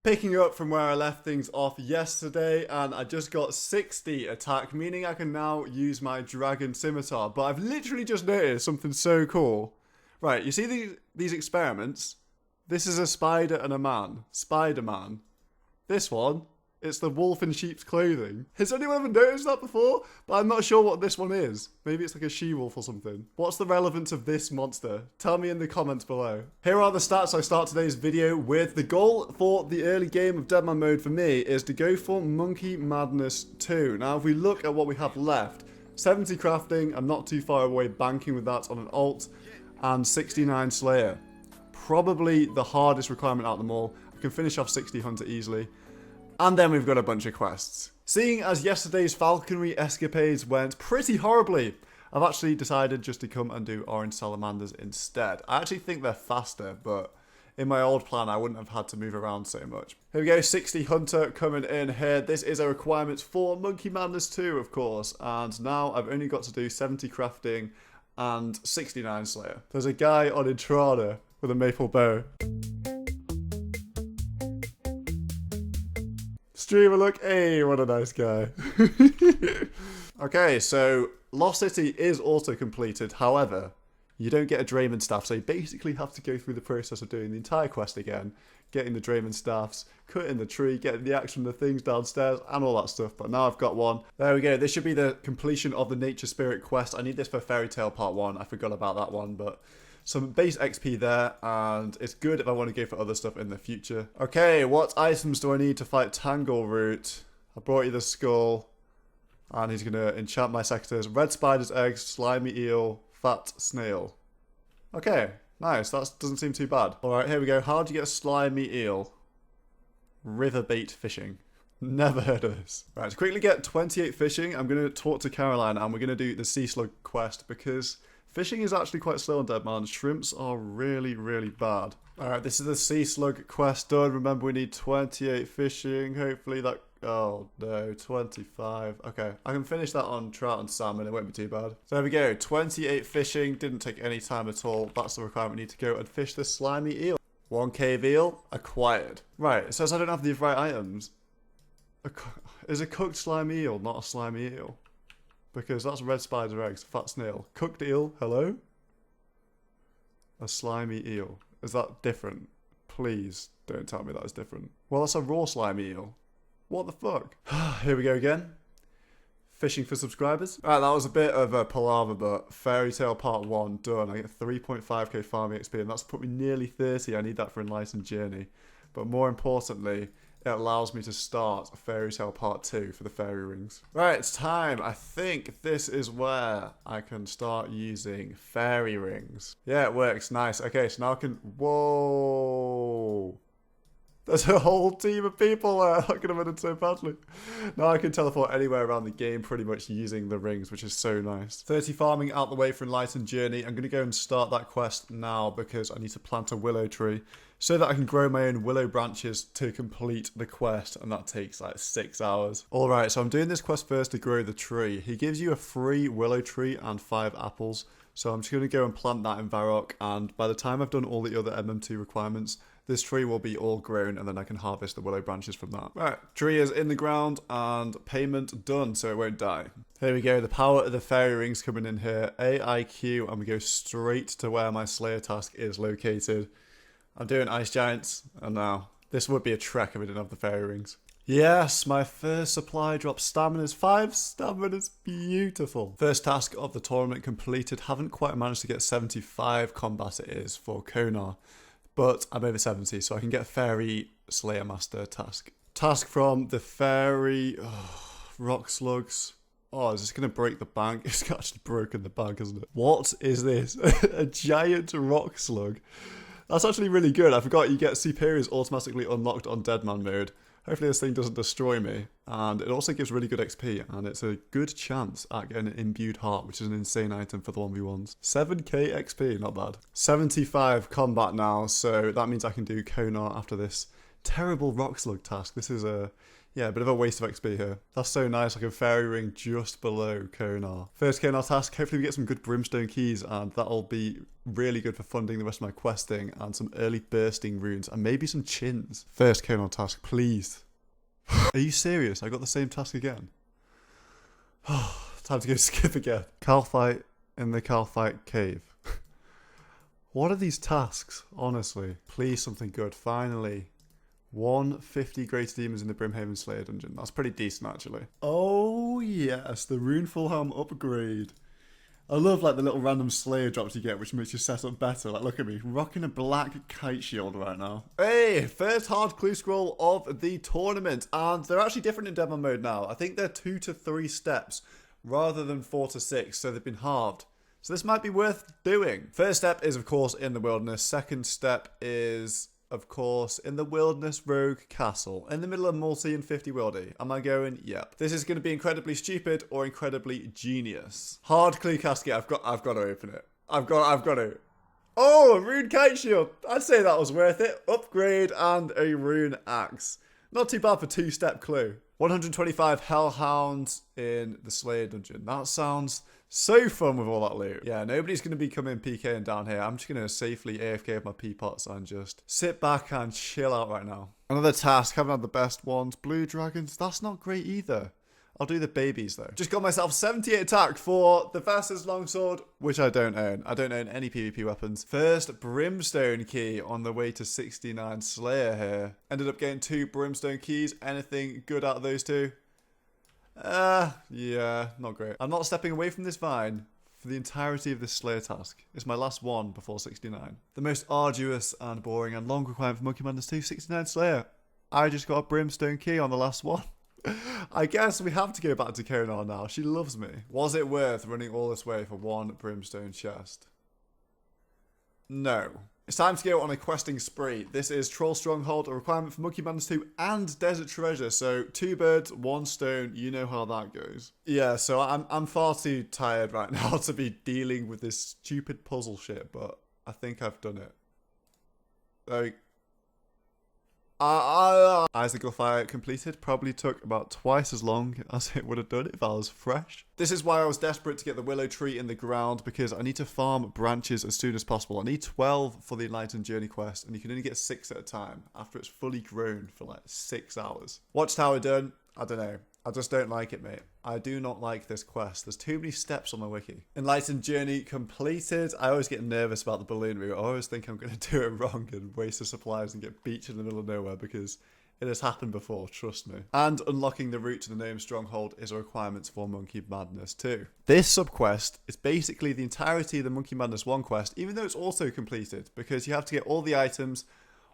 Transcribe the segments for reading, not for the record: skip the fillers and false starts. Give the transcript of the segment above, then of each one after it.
Picking up from where I left things off yesterday, and I just got 60 attack, meaning I can now use my dragon scimitar. But I've literally just noticed something so cool. Right, you see these experiments? This is a spider and a man. Spider-Man. This one, it's the wolf in sheep's clothing. Has anyone ever noticed that before? But I'm not sure what this one is. Maybe it's like a she-wolf or something. What's the relevance of this monster? Tell me in the comments below. Here are the stats I start today's video with. The goal for the early game of Deadman mode for me is to go for Monkey Madness 2. Now, if we look at what we have left, 70 crafting, I'm not too far away banking with that on an alt, and 69 Slayer. Probably the hardest requirement out of them all. I can finish off 60 Hunter easily. And then we've got a bunch of quests. Seeing as yesterday's falconry escapades went pretty horribly, I've actually decided just to come and do orange salamanders instead. I actually think they're faster, but in my old plan I wouldn't have had to move around so much. Here we go, 60 Hunter coming in here. This is a requirement for Monkey Madness 2, of course. And now I've only got to do 70 crafting and 69 Slayer. There's a guy on Entrada with a maple bow. Streamer look, hey, what a nice guy. Okay, so Lost City is also completed. However, you don't get a Drayman staff, so you basically have to go through the process of doing the entire quest again, getting the Drayman staffs, cutting the tree, getting the axe from the things downstairs, and all that stuff. But now I've got one. There we go. This should be the completion of the Nature Spirit quest. I need this for Fairy Tale Part 1. I forgot about that one, but some base XP there, and it's good if I want to go for other stuff in the future. Okay, what items do I need to fight Tangleroot? I brought you the skull, and he's going to enchant my sectors. Red spider's eggs, slimy eel, fat snail. Okay, nice. That doesn't seem too bad. Alright, here we go. How do you get a slimy eel? River bait fishing. Never heard of this. Right, to quickly get 28 fishing, I'm going to talk to Caroline, and we're going to do the sea slug quest, because fishing is actually quite slow on Deadman. Shrimps are really, really bad. Alright, this is the sea slug quest done. Remember, we need 28 fishing. Hopefully that... Oh, no. 25. Okay. I can finish that on trout and salmon. It won't be too bad. So there we go. 28 fishing. Didn't take any time at all. That's the requirement. We need to go and fish this slimy eel. 1 cave eel. Acquired. Right. It says I don't have the right items. Is a cooked slimy eel not a slimy eel? Because that's red spider eggs, fat snail. Cooked eel, hello? A slimy eel. Is that different? Please don't tell me that is different. Well, that's a raw slimy eel. What the fuck? Here we go again. Fishing for subscribers. Alright, that was a bit of a palaver, but Fairy Tale Part 1 done. I get 3.5k farming XP, and that's put me nearly 30. I need that for Enlightened Journey. But more importantly, it allows me to start Fairy Tale Part 2 for the fairy rings. Right, it's time. I think this is where I can start using fairy rings. Yeah, it works. Nice. Okay, so now I can... Whoa. There's a whole team of people there. That could have ended so badly. Now I can teleport anywhere around the game pretty much using the rings, which is so nice. 30 farming out the way for Enlightened Journey. I'm going to go and start that quest now because I need to plant a willow tree so that I can grow my own willow branches to complete the quest, and that takes like 6 hours. Alright, so I'm doing this quest first to grow the tree. He gives you a free willow tree and 5 apples, so I'm just going to go and plant that in Varrock, and by the time I've done all the other MM2 requirements, this tree will be all grown, and then I can harvest the willow branches from that. Right, tree is in the ground, and payment done, so it won't die. Here we go, the power of the fairy rings coming in here. AIQ, and we go straight to where my Slayer task is located. I'm doing Ice Giants, and now this would be a trek if I didn't have the fairy rings. Yes, my first supply drop. Stamina's 5. Stamina's beautiful. First task of the tournament completed. Haven't quite managed to get 75 combat it is for Konar. But I'm over 70, so I can get a Fairy Slayer Master task. Task from the Fairy... rock slugs. Oh, is this going to break the bank? It's actually broken the bank, isn't it? What is this? A giant rock slug. That's actually really good. I forgot you get superiors automatically unlocked on Deadman mode. Hopefully this thing doesn't destroy me. And it also gives really good XP. And it's a good chance at getting an imbued heart, which is an insane item for the 1v1s. 7k XP, not bad. 75 combat now. So that means I can do Konar after this Terrible rock slug task. This is a bit of a waste of XP here. That's so nice, like a fairy ring just below Konar. First Konar task, hopefully we get some good brimstone keys, and that'll be really good for funding the rest of my questing and some early bursting runes and maybe some chins. First Konar task, please. Are you serious? I got the same task again. Time to go skip again. Calphite in the Calphite cave. What are these tasks, honestly? Please something good, finally. 150 Greater Demons in the Brimhaven Slayer dungeon. That's pretty decent, actually. Oh, yes, the Runeful Helm upgrade. I love, like, the little random Slayer drops you get, which makes your setup better. Like, look at me, rocking a black kite shield right now. Hey, first hard clue scroll of the tournament. And they're actually different in Deadman mode now. I think they're 2 to 3 steps rather than 4 to 6, so they've been halved. So this might be worth doing. First step is, of course, in the wilderness. Second step is, of course, in the wilderness rogue castle. In the middle of multi and 50 wildy. Am I going? Yep. This is going to be incredibly stupid or incredibly genius. Hard clue casket. I've got to open it. I've got to. Oh, a rune kite shield. I'd say that was worth it. Upgrade and a rune axe. Not too bad for 2-step clue. 125 hellhounds in the Slayer dungeon. That sounds so fun with all that loot. Yeah, nobody's going to be coming PKing down here. I'm just going to safely AFK with my peapots and just sit back and chill out right now. Another task. Haven't had the best ones. Blue dragons. That's not great either. I'll do the babies though. Just got myself 78 attack for the fastest longsword, which I don't own. I don't own any PvP weapons. First brimstone key on the way to 69 Slayer here. Ended up getting 2 brimstone keys. Anything good out of those 2? Yeah, not great. I'm not stepping away from this vine for the entirety of this Slayer task. It's my last one before 69. The most arduous and boring and long requirement for Monkey Madness 2, 69 Slayer. I just got a brimstone key on the last one. I guess we have to go back to Konar now. She loves me. Was it worth running all this way for 1 brimstone chest? No. It's time to go on a questing spree. This is Troll Stronghold, a requirement for Monkey Madness 2 and Desert Treasure. So 2 birds, 1 stone. You know how that goes. Yeah, so I'm far too tired right now to be dealing with this stupid puzzle shit, but I think I've done it. Like, Icicle Fire completed. Probably took about twice as long as it would have done if I was fresh. This is why I was desperate to get the willow tree in the ground, because I need to farm branches as soon as possible. I need 12 for the Enlightened Journey quest, and you can only get 6 at a time after it's fully grown for like 6 hours. Watchtower done. I don't know. I just don't like it, mate. I do not like this quest. There's too many steps on my wiki. Enlightened Journey completed. I always get nervous about the balloon route. I always think I'm going to do it wrong and waste the supplies and get beached in the middle of nowhere, because it has happened before, trust me. And unlocking the route to the Gnome Stronghold is a requirement for Monkey Madness 2. This subquest is basically the entirety of the Monkey Madness 1 quest, even though it's also completed, because you have to get all the items,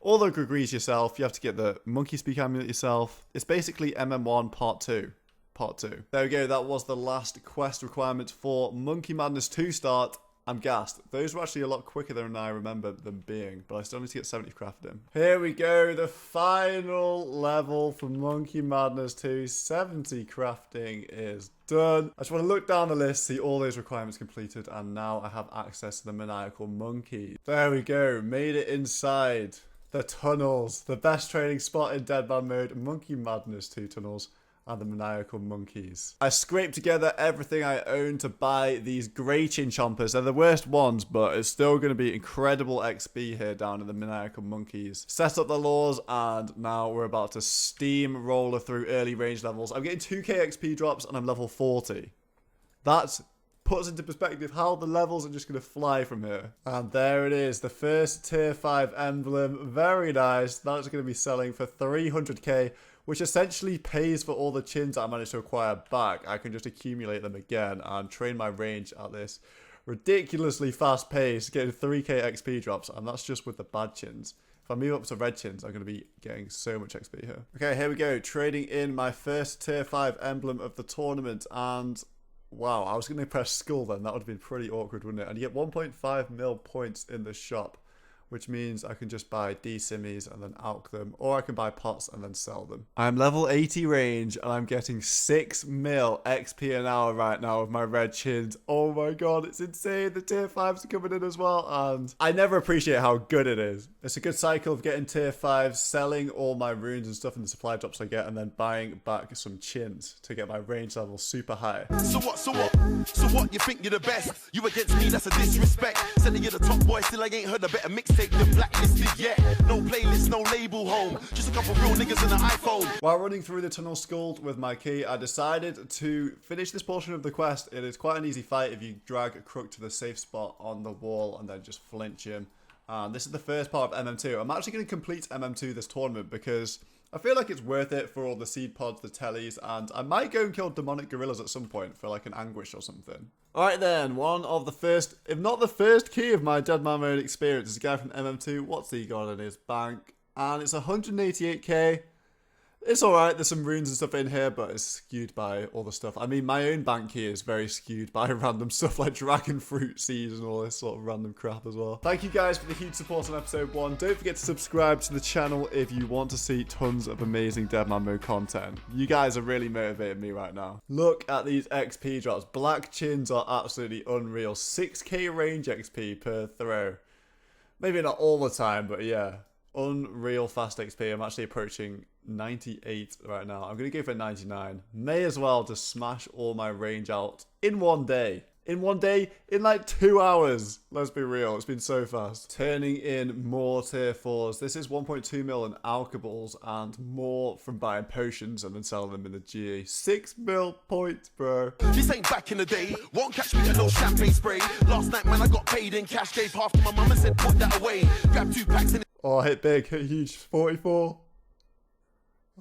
all the Gregrees yourself, you have to get the Monkey Speak Amulet yourself. It's basically MM1 Part 2. Part 2. There we go, that was the last quest requirement for Monkey Madness 2 start. I'm gassed. Those were actually a lot quicker than I remember them being, but I still need to get 70 crafted in. Here we go, the final level for Monkey Madness 2. 70 crafting is done. I just want to look down the list, see all those requirements completed, and now I have access to the Maniacal Monkey. There we go, made it inside the tunnels, the best training spot in Deadman mode, Monkey Madness 2 tunnels, and the Maniacal Monkeys. I scraped together everything I own to buy these grey chin chompers. They're the worst ones, but it's still going to be incredible XP here down in the Maniacal Monkeys. Set up the laws, and now we're about to steamroller through early range levels. I'm getting 2k XP drops, and I'm level 40. That puts into perspective how the levels are just going to fly from here. And there it is, the first tier 5 emblem. Very nice. That's going to be selling for 300k, which essentially pays for all the chins that I managed to acquire back. I can just accumulate them again and train my range at this ridiculously fast pace, getting 3k XP drops, and that's just with the bad chins. If I move up to red chins, I'm going to be getting so much XP here. Okay, here we go, trading in my first tier 5 emblem of the tournament, and wow, I was going to press skull then. That would have been pretty awkward, wouldn't it? And you get 1.5 mil points in the shop, which means I can just buy D-simmies and then alch them, or I can buy pots and then sell them. I'm level 80 range, and I'm getting 6 mil XP an hour right now with my red chins. Oh my god, it's insane. The tier 5s are coming in as well, and I never appreciate how good it is. It's a good cycle of getting tier 5s, selling all my runes and stuff in the supply drops I get, and then buying back some chins to get my range level super high. So what, you think you're the best? You against me, that's a disrespect. Said that you're the top boy, still I ain't heard a better mixtape than blacklisted yet. No playlist, no label home, just a couple real niggas in an iPhone. While running through the tunnel skulled with my key, I decided to finish this portion of the quest. It is quite an easy fight if you drag a crook to the safe spot on the wall and then just flinch him. And this is the first part of MM2. I'm actually going to complete MM2 this tournament because I feel like it's worth it for all the seed pods, the tellies, and I might go and kill demonic gorillas at some point for like an anguish or something. Alright then, one of the first, if not the first key of my Deadman mode experience is a guy from MM2. What's he got in his bank? And it's 188k. It's alright, there's some runes and stuff in here, but it's skewed by all the stuff. I mean, my own bank here is very skewed by random stuff like dragon fruit seeds and all this sort of random crap as well. Thank you guys for the huge support on episode 1. Don't forget to subscribe to the channel if you want to see tons of amazing Deadman mode content. You guys are really motivating me right now. Look at these XP drops. Black chins are absolutely unreal. 6k range XP per throw. Maybe not all the time, but yeah. Unreal fast XP. I'm actually approaching 98 right now. I'm going to go for 99. May as well just smash all my range out in one day. In one day, in like 2 hours. Let's be real, it's been so fast. Turning in more tier 4s. This is 1.2 mil in alcohols and more from buying potions and then selling them in the GE. 6 mil points, bro. This ain't back in the day. Won't catch me a little champagne spray. Last night, man, I got paid in cash. Gave half to my mum and said, put that away. Grab 2 packs in. Oh, hit big, hit huge. 44.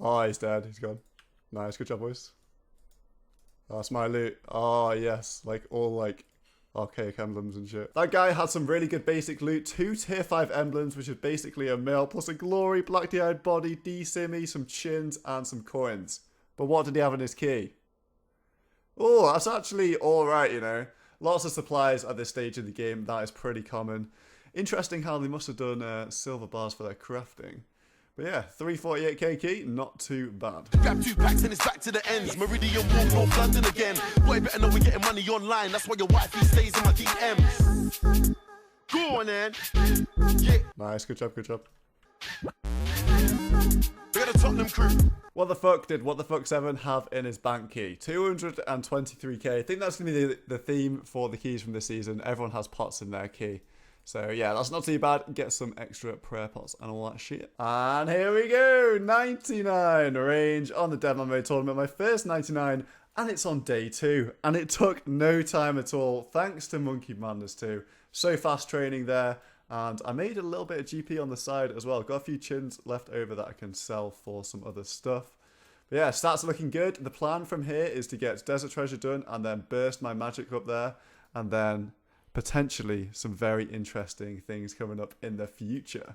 Oh, he's dead. He's gone. Nice, good job, boys. That's my loot. Oh, yes. Like, all, like, archaic emblems and shit. That guy had some really good basic loot. 2 tier 5 emblems, which is basically a mill, plus a glory, black D-eyed body, D-simmy, some chins, and some coins. But what did he have in his key? Oh, that's actually alright, you know. Lots of supplies at this stage of the game. That is pretty common. Interesting how they must have done silver bars for their crafting. But yeah, 348k key, not too bad. Grab 2 packs and it's back to the ends. Meridian walk North London again. Boy, better know we're getting money online. That's why your wifey stays in my DMs. Go on, then. Yeah. Nice, good job, good job. We got a Tottenham crew. What the fuck did What the Fuck 7 have in his bank key? 223k. I think that's going to be the theme for the keys from this season. Everyone has pots in their key. So yeah, that's not too bad. Get some extra prayer pots and all that shit. And here we go, 99 range on the Deadman mode tournament. My first 99, and it's on day 2. And it took no time at all, thanks to Monkey Madness 2. So fast training there. And I made a little bit of GP on the side as well. Got a few chins left over that I can sell for some other stuff. But yeah, stats are looking good. The plan from here is to get Desert Treasure done and then burst my magic up there. And then potentially some very interesting things coming up in the future.